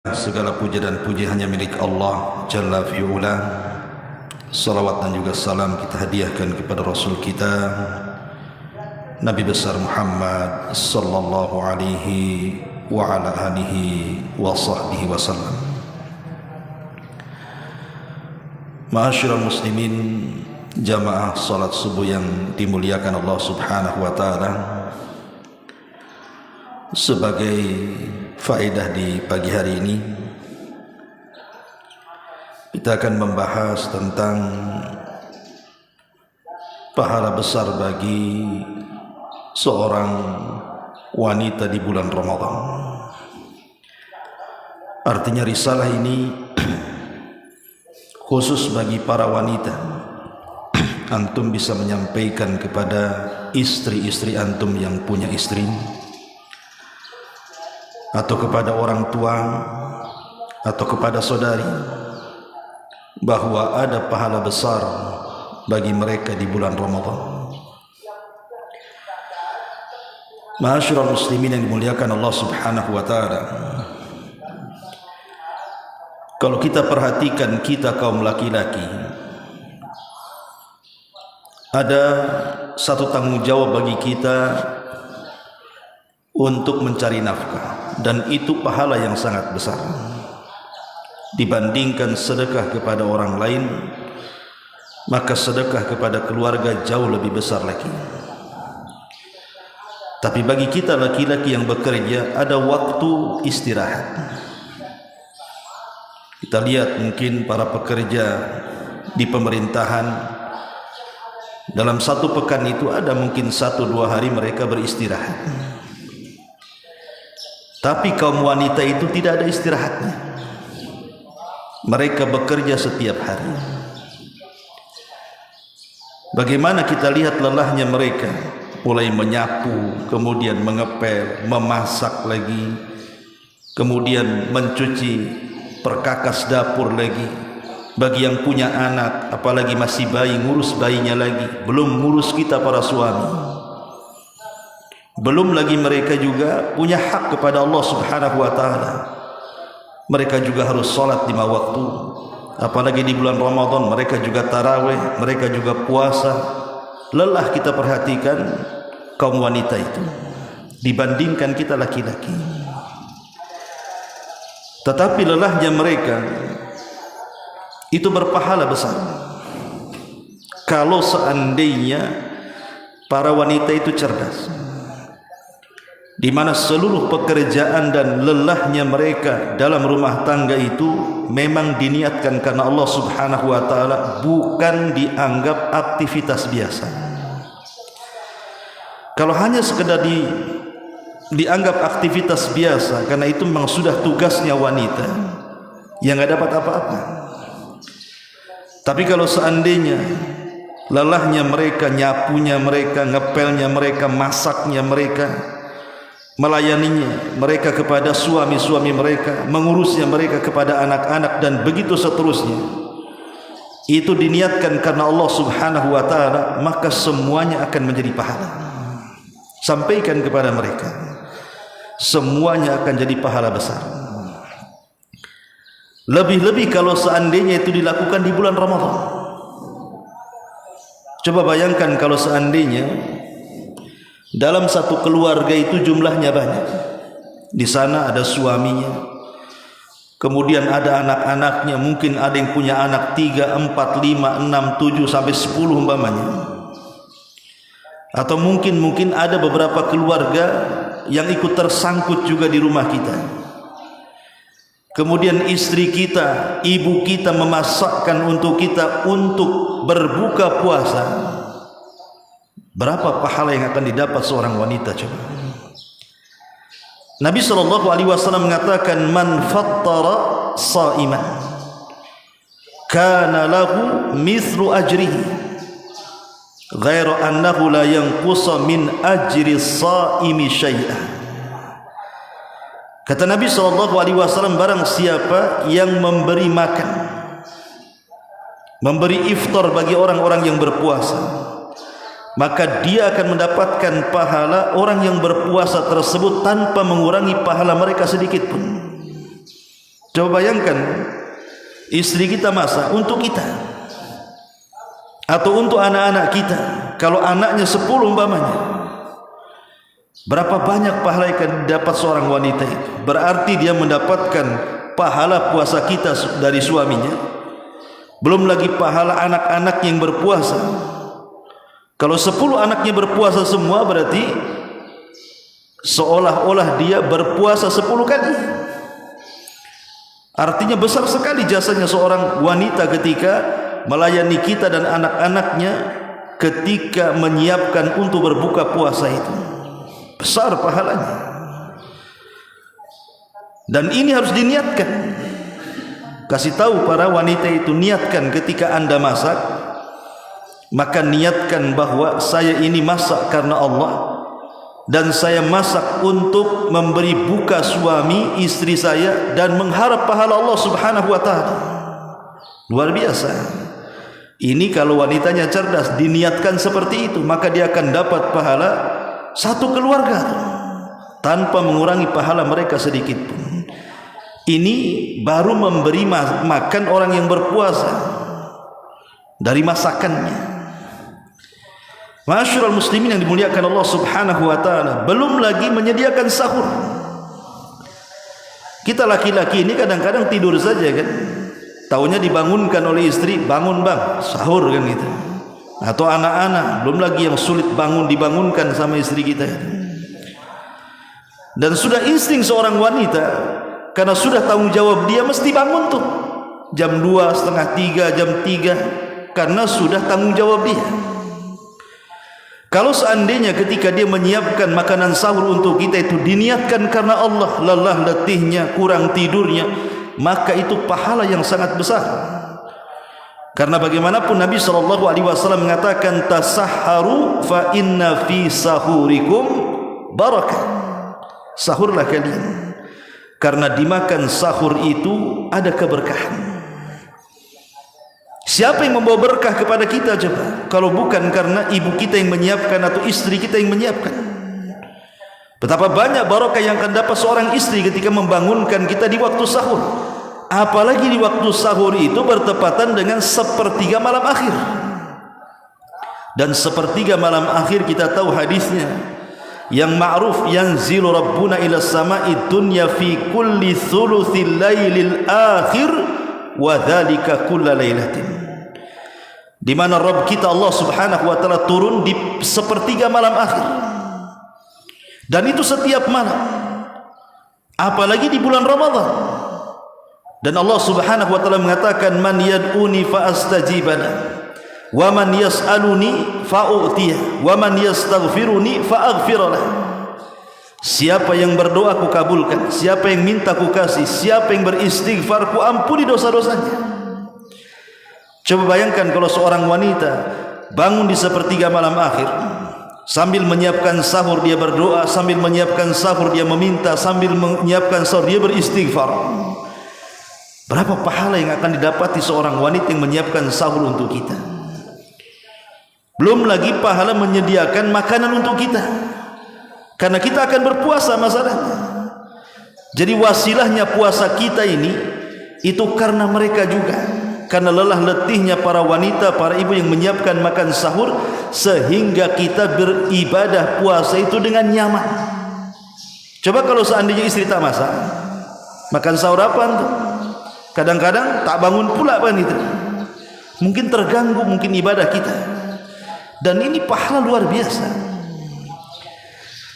Segala puja dan puji hanya milik Allah Jalla fi'ula. Salawat dan juga salam kita hadiahkan kepada Rasul kita Nabi besar Muhammad sallallahu alaihi wa ala alihi wa sahbihi wasallam. Ma'asyiral muslimin, jamaah salat subuh yang dimuliakan Allah subhanahu wa ta'ala, sebagai faedah di pagi hari ini kita akan membahas tentang pahala besar bagi seorang wanita di bulan Ramadan. Artinya risalah ini khusus bagi para wanita. Antum bisa menyampaikan kepada istri-istri antum yang punya istri, atau kepada orang tua, atau kepada saudari, bahwa ada pahala besar bagi mereka di bulan Ramadan. Ma'asyiral muslimin yang dimuliakan Allah subhanahu wa ta'ala, kalau kita perhatikan, kita kaum laki-laki, ada satu tanggung jawab bagi kita untuk mencari nafkah, dan itu pahala yang sangat besar dibandingkan sedekah kepada orang lain. Maka sedekah kepada keluarga jauh lebih besar lagi. Tapi bagi kita laki-laki yang bekerja, ada waktu istirahat. Kita lihat mungkin para pekerja di pemerintahan, dalam satu pekan itu ada mungkin 1-2 hari mereka beristirahat. Tapi kaum wanita itu tidak ada istirahatnya. Mereka bekerja setiap hari. Bagaimana kita lihat lelahnya mereka, mulai menyapu, kemudian mengepel, memasak lagi, kemudian mencuci, perkakas dapur lagi. Bagi yang punya anak, apalagi masih bayi, ngurus bayinya lagi. Belum ngurus kita para suami. Belum lagi mereka juga punya hak kepada Allah subhanahu wa ta'ala. Mereka juga harus sholat 5 waktu. Apalagi di bulan Ramadan, mereka juga tarawih, mereka juga puasa. Lelah kita perhatikan kaum wanita itu dibandingkan kita laki-laki. Tetapi lelahnya mereka itu berpahala besar kalau seandainya para wanita itu cerdas, di mana seluruh pekerjaan dan lelahnya mereka dalam rumah tangga itu memang diniatkan karena Allah subhanahu wa ta'ala, bukan dianggap aktivitas biasa. Kalau hanya sekedar dianggap aktivitas biasa, karena itu memang sudah tugasnya wanita, yang nggak dapat apa-apa. Tapi kalau seandainya lelahnya mereka, nyapunya mereka, ngepelnya mereka, masaknya mereka, melayaninya mereka kepada suami-suami mereka, mengurusnya mereka kepada anak-anak, dan begitu seterusnya, itu diniatkan karena Allah subhanahu wa ta'ala, maka semuanya akan menjadi pahala. Sampaikan kepada mereka, semuanya akan jadi pahala besar. Lebih-lebih kalau seandainya itu dilakukan di bulan Ramadan. Coba bayangkan kalau seandainya dalam satu keluarga itu jumlahnya banyak. Di sana ada suaminya, kemudian ada anak-anaknya, mungkin ada yang punya anak 3, 4, 5, 6, 7 sampai 10 umpamanya. Atau mungkin ada beberapa keluarga yang ikut tersangkut juga di rumah kita. Kemudian istri kita, ibu kita memasakkan untuk kita untuk berbuka puasa. Berapa pahala yang akan didapat seorang wanita coba? Nabi SAW mengatakan, man fattara sa'iman kana lahu mithlu ajrihi ghairu annahu la yanqusa min ajri sa'imi syai'an. Kata Nabi SAW, barang siapa yang memberi makan, memberi iftar bagi orang-orang yang berpuasa, maka dia akan mendapatkan pahala orang yang berpuasa tersebut tanpa mengurangi pahala mereka sedikit pun. Coba bayangkan, istri kita masak untuk kita atau untuk anak-anak kita. Kalau anaknya 10 umpamanya, berapa banyak pahala yang dapat seorang wanita itu? Berarti dia mendapatkan pahala puasa kita dari suaminya, belum lagi pahala anak-anak yang berpuasa. Kalau 10 anaknya berpuasa semua, berarti seolah-olah dia berpuasa 10 kali. Artinya besar sekali jasanya seorang wanita ketika melayani kita dan anak-anaknya, ketika menyiapkan untuk berbuka puasa itu. Besar pahalanya. Dan ini harus diniatkan. Kasih tahu para wanita itu, niatkan ketika Anda masak, maka niatkan bahwa saya ini masak karena Allah, dan saya masak untuk memberi buka suami istri saya dan mengharap pahala Allah Subhanahu wa taala. Luar biasa. Ini kalau wanitanya cerdas, diniatkan seperti itu, maka dia akan dapat pahala satu keluarga tanpa mengurangi pahala mereka sedikit pun. Ini baru memberi makan orang yang berpuasa dari masakannya. Ma'asyiral muslimin yang dimuliakan Allah Subhanahu wa taala, belum lagi menyediakan sahur. Kita laki-laki ini kadang-kadang tidur saja kan, taunya dibangunkan oleh istri, bangun bang, sahur kan gitu. Atau anak-anak, belum lagi yang sulit dibangunkan sama istri kita. Dan sudah insting seorang wanita, karena sudah tanggung jawab dia mesti bangun tuh jam 2, setengah 3, jam 3, karena sudah tanggung jawab dia. Kalau seandainya ketika dia menyiapkan makanan sahur untuk kita itu diniatkan karena Allah, lelah letihnya, kurang tidurnya, maka itu pahala yang sangat besar. Karena bagaimanapun Nabi SAW mengatakan, tasahharu fa inna fi sahurikum barakah. Sahurlah kalian, karena dimakan sahur itu ada keberkahan. Siapa yang membawa berkah kepada kita coba, kalau bukan karena ibu kita yang menyiapkan atau istri kita yang menyiapkan? Betapa banyak barokah yang akan dapat seorang istri ketika membangunkan kita di waktu sahur. Apalagi di waktu sahur itu bertepatan dengan sepertiga malam akhir. Dan sepertiga malam akhir kita tahu hadisnya yang ma'ruf, yanzilu rabbuna ila sama'i dunya fi kulli thuluthil lailil akhir wa dzalika kulla lailatin. Di mana Rabb kita Allah Subhanahu wa taala turun di sepertiga malam akhir. Dan itu setiap malam. Apalagi di bulan Ramadan. Dan Allah Subhanahu wa taala mengatakan, man yad'uni fa astajibana wa man yas'aluni fa u'tiyah wa man yastaghfiruni fa aghfirlah. Siapa yang berdoa ku kabulkan, siapa yang minta ku kasih, siapa yang beristighfar ku ampuni dosa-dosanya. Coba bayangkan kalau seorang wanita bangun di sepertiga malam akhir, sambil menyiapkan sahur dia berdoa, sambil menyiapkan sahur dia meminta, sambil menyiapkan sahur dia beristighfar. Berapa pahala yang akan didapati seorang wanita yang menyiapkan sahur untuk kita? Belum lagi pahala menyediakan makanan untuk kita, karena kita akan berpuasa masalahnya. Jadi wasilahnya puasa kita ini itu karena mereka juga, karena lelah letihnya para wanita, para ibu yang menyiapkan makan sahur, sehingga kita beribadah puasa itu dengan nyaman. Coba kalau seandainya istri tak masak, makan sahur apa tuh? Kadang-kadang tak bangun pula kan itu. Mungkin terganggu mungkin ibadah kita. Dan ini pahala luar biasa.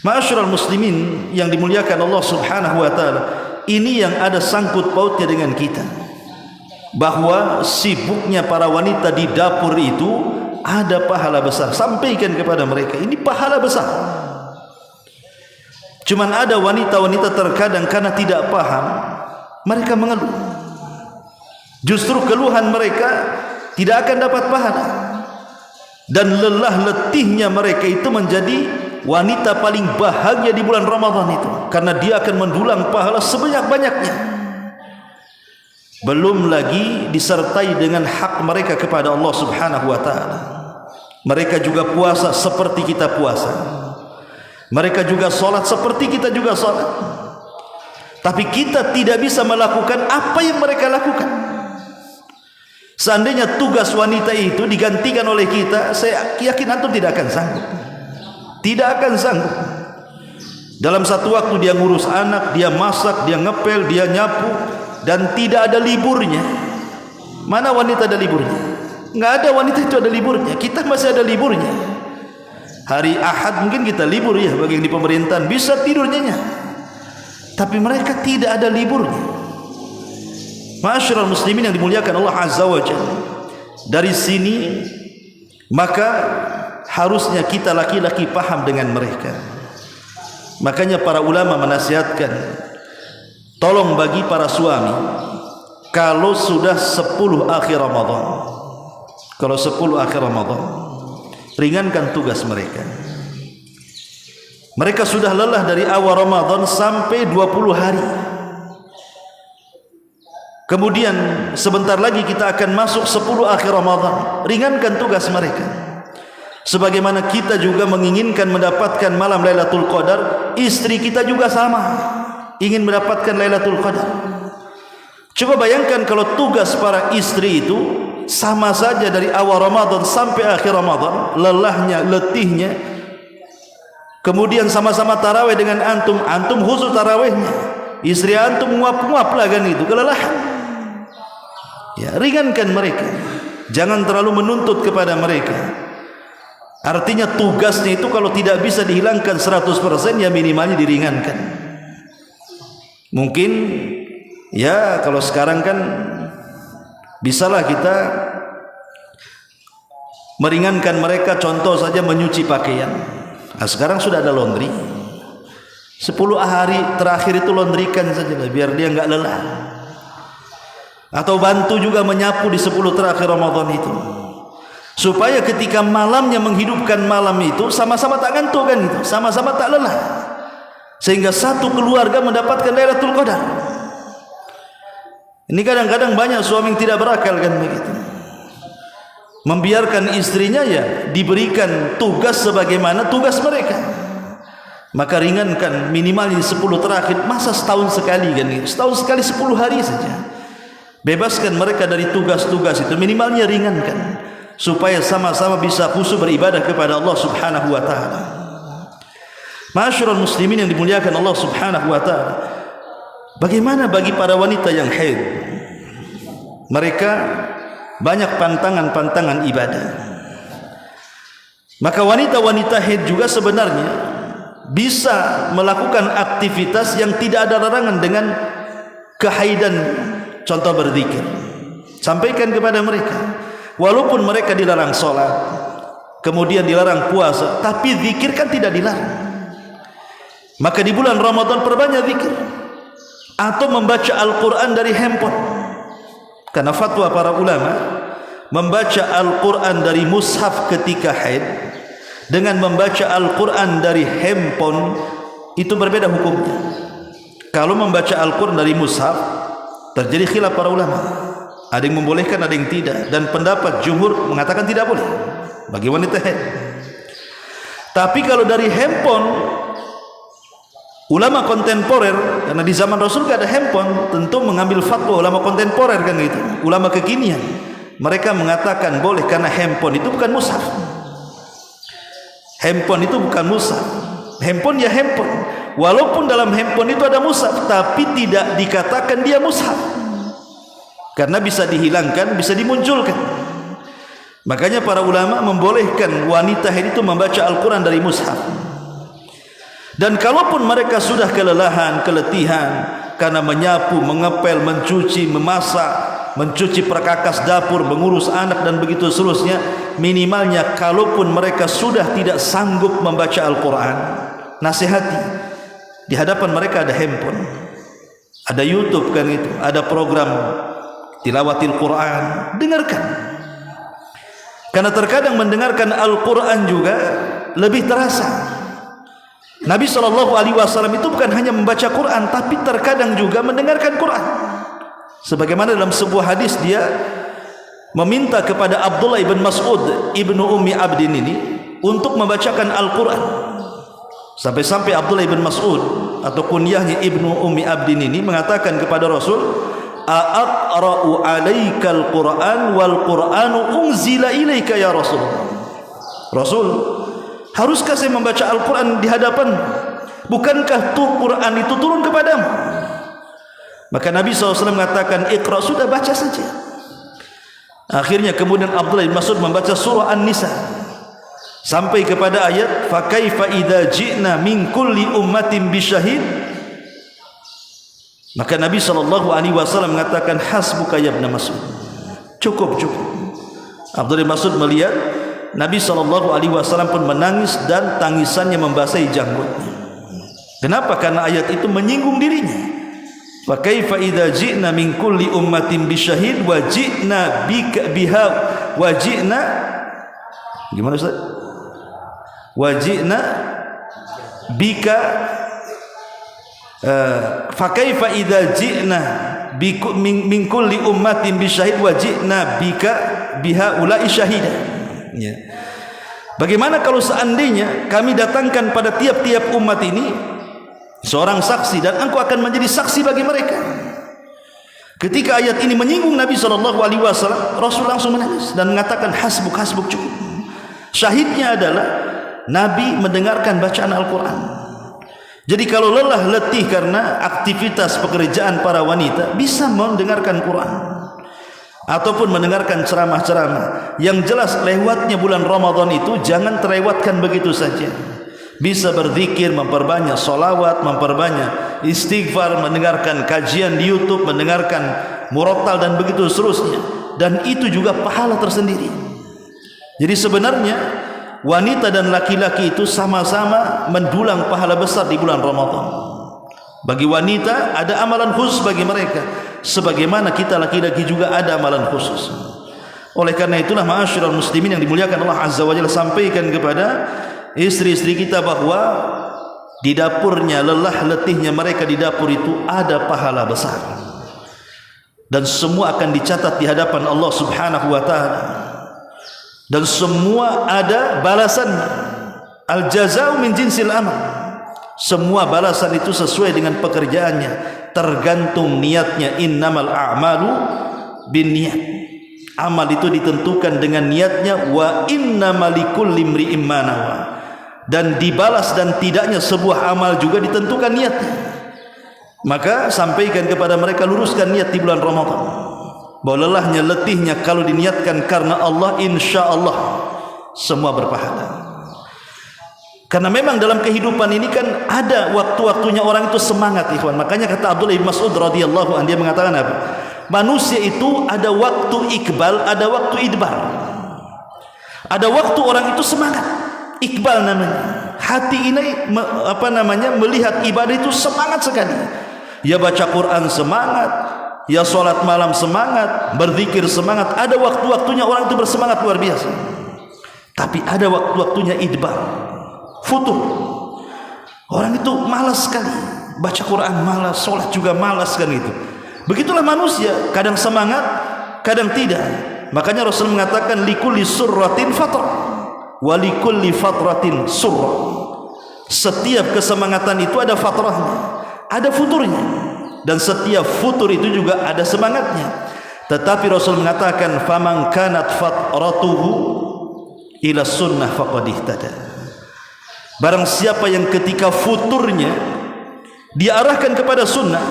Ma'asyiral muslimin yang dimuliakan Allah Subhanahu wa taala, ini yang ada sangkut pautnya dengan kita, bahwa sibuknya para wanita di dapur itu ada pahala besar. Sampaikan kepada mereka, ini pahala besar. Cuman ada wanita-wanita terkadang karena tidak paham, mereka mengeluh. Justru keluhan mereka tidak akan dapat pahala. Dan lelah letihnya mereka itu menjadi wanita paling bahagia di bulan Ramadan itu, karena dia akan mendulang pahala sebanyak-banyaknya. Belum lagi disertai dengan hak mereka kepada Allah Subhanahu wa taala. Mereka juga puasa seperti kita puasa. Mereka juga salat seperti kita juga salat. Tapi kita tidak bisa melakukan apa yang mereka lakukan. Seandainya tugas wanita itu digantikan oleh kita, saya yakin antum tidak akan sanggup. Tidak akan sanggup. Dalam satu waktu dia ngurus anak, dia masak, dia ngepel, dia nyapu, dan tidak ada liburnya. Mana wanita ada liburnya? Nggak ada wanita itu ada liburnya. Kita masih ada liburnya. Hari Ahad mungkin kita libur ya, bagi yang di pemerintahan bisa tidur nyenyak. Tapi mereka tidak ada liburnya. Ma'asyiral muslimin yang dimuliakan Allah Azza wa Jalla. Dari sini maka harusnya kita laki-laki paham dengan mereka. Makanya para ulama menasihatkan, tolong bagi para suami, kalau sudah 10 akhir Ramadan, kalau 10 akhir Ramadan, ringankan tugas mereka. Mereka sudah lelah dari awal Ramadan sampai 20 hari. Kemudian sebentar lagi kita akan masuk 10 akhir Ramadan. Ringankan tugas mereka. Sebagaimana kita juga menginginkan mendapatkan malam Lailatul Qadar, istri kita juga sama, ingin mendapatkan Lailatul Qadar. Coba bayangkan kalau tugas para istri itu sama saja dari awal Ramadan sampai akhir Ramadan, lelahnya, letihnya. Kemudian sama-sama tarawih dengan antum, antum khusus tarawihnya, istri antum nguap-nguap lah kan itu, kelelahan. Ya, ringankan mereka, jangan terlalu menuntut kepada mereka. Artinya tugasnya itu kalau tidak bisa dihilangkan 100%, ya minimalnya diringankan. Mungkin ya kalau sekarang kan bisalah kita meringankan mereka, contoh saja menyuci pakaian. Nah, sekarang sudah ada laundry. 10 hari terakhir itu laundrykan saja biar dia enggak lelah. Atau bantu juga menyapu di 10 terakhir Ramadan itu, supaya ketika malamnya menghidupkan malam itu sama-sama tak ngantuk kan itu, sama-sama tak lelah, sehingga satu keluarga mendapatkan Lailatul Qadar. Ini kadang-kadang banyak suami yang tidak berakal kan begitu, membiarkan istrinya ya diberikan tugas sebagaimana tugas mereka. Maka ringankan minimal di 10 terakhir, masa setahun sekali kan, setahun sekali 10 hari saja. Bebaskan mereka dari tugas-tugas itu, minimalnya ringankan, supaya sama-sama bisa khusyuk beribadah kepada Allah Subhanahu wa taala. Ma'asyiral muslimin yang dimuliakan Allah Subhanahu wa taala. Bagaimana bagi para wanita yang haid? Mereka banyak pantangan-pantangan ibadah. Maka wanita-wanita haid juga sebenarnya bisa melakukan aktivitas yang tidak ada larangan dengan kehaidan. Contoh berzikir, sampaikan kepada mereka. Walaupun mereka dilarang sholat, kemudian dilarang puasa, tapi zikir kan tidak dilarang. Maka di bulan Ramadan perbanyak zikir, atau membaca Al-Quran dari handphone. Karena fatwa para ulama, membaca Al-Quran dari mushaf ketika haid dengan membaca Al-Quran dari handphone itu berbeda hukumnya. Kalau membaca Al-Quran dari mushaf, terjadi khilaf para ulama. Ada yang membolehkan, ada yang tidak, dan pendapat jumhur mengatakan tidak boleh bagi wanita haid. Tapi kalau dari handphone, ulama kontemporer, karena di zaman Rasul tidak ada handphone, tentu mengambil fatwa ulama kontemporer kan gitu, ulama kekinian. Mereka mengatakan boleh karena handphone itu bukan mushaf. Handphone itu bukan mushaf. Handphone ya handphone. Walaupun dalam handphone itu ada mushaf, tapi tidak dikatakan dia mushaf, karena bisa dihilangkan, bisa dimunculkan. Makanya para ulama membolehkan wanita haid itu membaca Al-Quran dari mushaf. Dan kalaupun mereka sudah kelelahan, keletihan karena menyapu, mengepel, mencuci, memasak, mencuci perkakas dapur, mengurus anak dan begitu seterusnya, minimalnya kalaupun mereka sudah tidak sanggup membaca Al-Quran, nasihati. Di hadapan mereka ada handphone, ada YouTube kan itu, ada program tilawatil Quran, dengarkan. Karena terkadang mendengarkan Al-Quran juga lebih terasa. Nabi SAW itu bukan hanya membaca Quran, tapi terkadang juga mendengarkan Quran. Sebagaimana dalam sebuah hadis dia meminta kepada Abdullah ibn Mas'ud ibnu Ummi Abdin ini untuk membacakan Al-Quran. Sampai-sampai Abdullah ibn Mas'ud atau kunyahnya Ibnu Ummi Abdin ini mengatakan kepada Rasul, a'aqra'u 'alaikal Qur'an wal Qur'anu unzila ilaika ya Rasul. Rasul, haruskah saya membaca Al-Quran di hadapan? Bukankah Quran itu turun kepadamu? Maka Nabi SAW mengatakan, Iqra, sudah baca saja. Akhirnya kemudian Abdullah bin Mas'ud membaca surah An-Nisa sampai kepada ayat fa kaifa idza ji'na min kulli ummatin bisyahid. Maka Nabi SAW mengatakan, hasbuka ya Ibn Mas'ud, cukup. Abdullah bin Mas'ud melihat Nabi SAW pun menangis dan tangisannya membasahi janggutnya. Kenapa? Karena ayat itu menyinggung dirinya. Fa kaifa idza ji'na min kulli ummatin bisyahid wa ji'na bika biha wa ji'na, gimana Ustaz? Wa ji'na bika fa kaifa idza ji'na min kulli ummatin bisyahid wa ji'na bika biha ulai syahida. Ya. Bagaimana kalau seandainya kami datangkan pada tiap-tiap umat ini seorang saksi, dan engkau akan menjadi saksi bagi mereka. Ketika ayat ini menyinggung Nabi SAW, Rasul langsung menangis dan mengatakan, hasbuk, cukup. Syahidnya adalah Nabi mendengarkan bacaan Al-Quran. Jadi kalau lelah letih karena aktivitas pekerjaan para wanita, bisa mendengarkan Quran ataupun mendengarkan ceramah-ceramah. Yang jelas lewatnya bulan Ramadan itu jangan terlewatkan begitu saja. Bisa berzikir, memperbanyak solawat, memperbanyak istighfar, mendengarkan kajian di YouTube, mendengarkan murattal dan begitu seterusnya. Dan itu juga pahala tersendiri. Jadi sebenarnya wanita dan laki-laki itu sama-sama mendulang pahala besar di bulan Ramadan. Bagi wanita ada amalan khusus bagi mereka, sebagaimana kita laki-laki juga ada amalan khusus. Oleh karena itulah ma'asyiral muslimin yang dimuliakan Allah Azza wa Jalla, sampaikan kepada istri-istri kita bahwa di dapurnya, lelah letihnya mereka di dapur itu ada pahala besar, dan semua akan dicatat di hadapan Allah Subhanahu wa taala, dan semua ada balasan. Al jazaa'u min jinsil amal. Semua balasan itu sesuai dengan pekerjaannya, tergantung niatnya. Innamal a'malu binniyat. Amal itu ditentukan dengan niatnya. Wa innamal likulli imri'in ma nawa. Dan dibalas dan tidaknya sebuah amal juga ditentukan niatnya. Maka sampaikan kepada mereka, luruskan niat di bulan Ramadan, bahwa lelahnya letihnya kalau diniatkan karena Allah, insya Allah semua berpahala. Karena memang dalam kehidupan ini kan ada waktu-waktunya orang itu semangat, ikhwan. Makanya kata Abdullah bin Mas'ud radhiyallahu anhu, dia mengatakan apa? Manusia itu ada waktu ikbal, ada waktu idbar. Ada waktu orang itu semangat, Iqbal namanya. Hati ini melihat ibadah itu semangat sekali. Ya baca Quran semangat, ya sholat malam semangat, berzikir semangat. Ada waktu-waktunya orang itu bersemangat luar biasa. Tapi ada waktu-waktunya idbar, futur. Orang itu malas sekali, baca Quran malas, sholat juga malas kan itu. Begitulah manusia, kadang semangat, kadang tidak. Makanya Rasul mengatakan, likulli surratin fatrah walikulli fatratin surrah. Setiap kesemangatan itu ada fatrahnya, ada futurnya, dan setiap futur itu juga ada semangatnya. Tetapi Rasul mengatakan, faman kanat fatratuhu ila sunnah faqad ihtada. Barang siapa yang ketika futurnya diarahkan kepada sunnah,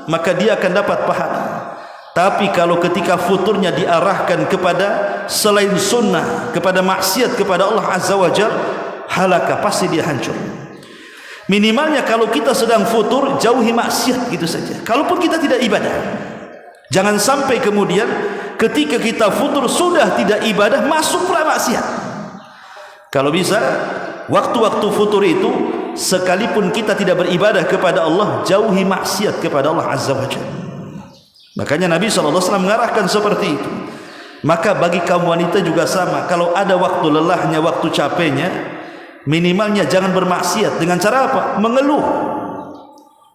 maka dia akan dapat pahala. Tapi kalau ketika futurnya diarahkan kepada selain sunnah, kepada maksiat kepada Allah Azza wa Jalla, halaka, pasti dia hancur. Minimalnya kalau kita sedang futur, jauhi maksiat gitu saja. Kalaupun kita tidak ibadah, jangan sampai kemudian ketika kita futur sudah tidak ibadah, masuklah maksiat. Kalau bisa, waktu-waktu futur itu, sekalipun kita tidak beribadah kepada Allah, jauhi maksiat kepada Allah Azza wa Jalla. Makanya Nabi SAW mengarahkan seperti itu. Maka bagi kaum wanita juga sama. Kalau ada waktu lelahnya, waktu capeknya, minimalnya jangan bermaksiat. Dengan cara apa? Mengeluh.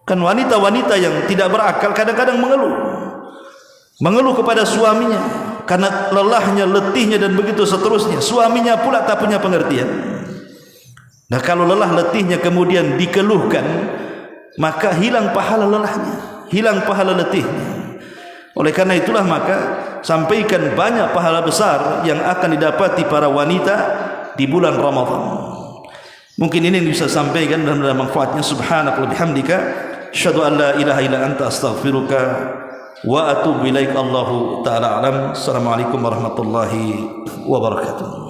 Kan wanita-wanita yang tidak berakal kadang-kadang mengeluh kepada suaminya karena lelahnya, letihnya dan begitu seterusnya. Suaminya pula tak punya pengertian. Nah, kalau lelah letihnya kemudian dikeluhkan, maka hilang pahala lelahnya, hilang pahala letihnya. Oleh karena itulah maka sampaikan banyak pahala besar yang akan didapati para wanita di bulan Ramadan. Mungkin ini yang bisa sampaikan dalam manfaatnya. Subhanaka wa bihamdika asyhadu an la ilaha illa anta astaghfiruka wa atubu ilaik. Allahu taala alam. Assalamualaikum warahmatullahi wabarakatuh.